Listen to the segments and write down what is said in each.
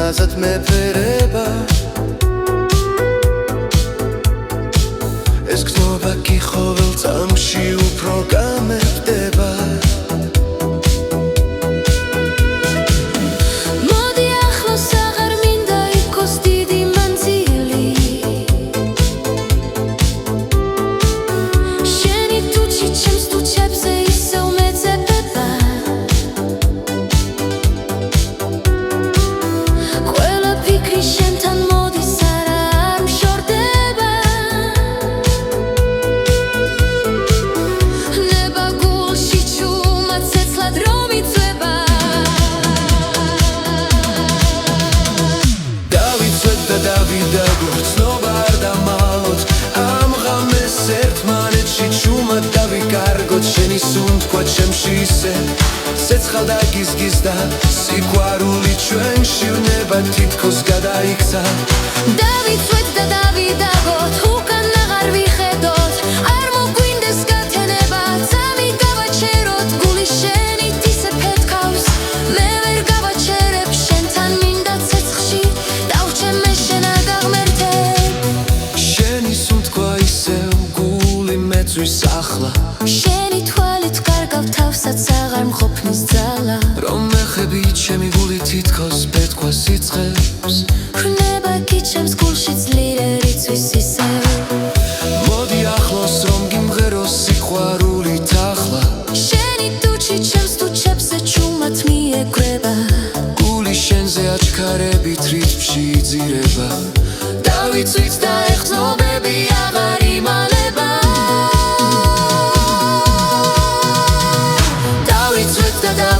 აზად მეფერება ეს გზნობა კი ყოველ წამში უფრო გამეფდება ცეცხალ და გიზგიზდა სიყვარული ჩვენში ვნება თითქოს გადაიქცა დავიცვეთ და დავიდაგოთ უკან აღარ ვიხედოთ არ მოგვინდეს გათენება ძამი გავაჩეროთ გული შენით ისე ფეთქავს მე ვერ გავაჩერებ შენთან მინდა ცეცხლში დავრჩე მე შენ არ გაღმერთებ შენი სუნთქვა ისევ გული მეწვის ახლა შენი თვალით კარგავ თავსაც აღარ მყოფნის ძალა რომ მეხები ჩემი გული თითქოს პეთქვას იწყებს ხრნება კი ჩემს გულში ძლიერ იწვის ისევ მოდი ახლოს რომ გიმღეროს სიყვარულით ახლა შენი ტუჩი ჩემს ტუჩებზე ჩუმად მიეკვრება გული შენზე აჩქარებით რითმში იძირება დავიცვით და ეხსნობები აღარ იმალება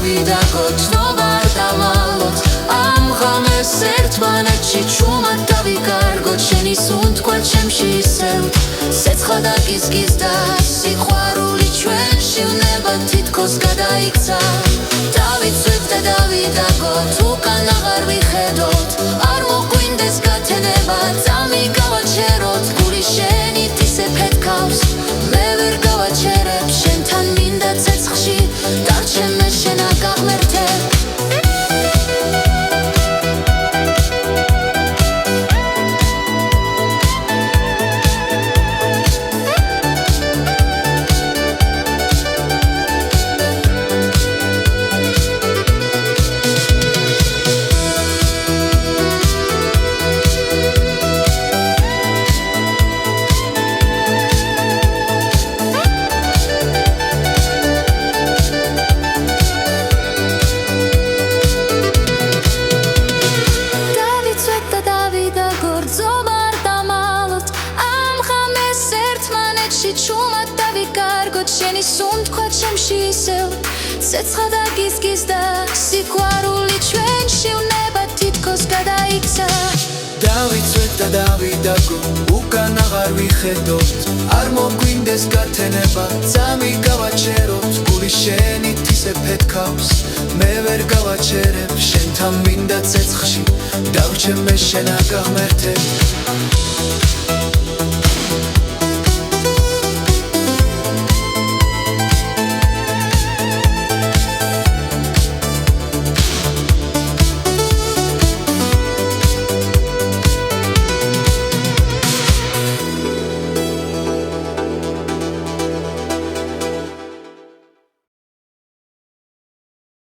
დავიდაგოთ ცნობა არ დავალოთ ამ ღამეს ერთმანეთში ჩუმად დავიკარგოთ შენი სუნთქვა ჩემში ისევ ცეცხლა და გიზგიზდა სიყვარული ჩვენში ვნება თითქოს გადაიქცა დავიცვით და დავიდაგოთ უკან აღარ ვიხედოთ არ მოგვინდეს გათენება ძამი გავაჩეროთ გული შენით ისე ფეთქავს მე ვერ გავაჩერებ შენთან მინდა ცეცხლში დავრჩე მე შენ არ გაღმერთებ ჩუმად დავიკარგოთ შენი სუნთქვა ჩემში ისევ ცეცხლა და გიზგიზდა სიყვარული ჩვენში ვნება თითქოს გადაიქცა დავიცვეთ და დავიდაგოთ უკან აღარ ვიხედოთ არ მოგვინდეს გათენება ძამი გავაჩეროთ გული შენით ისე ფეთქავს მე ვერ გავაჩერებ შენთან მინდა ცეცხლში დავრჩე მე შენ არ გაღმერთებ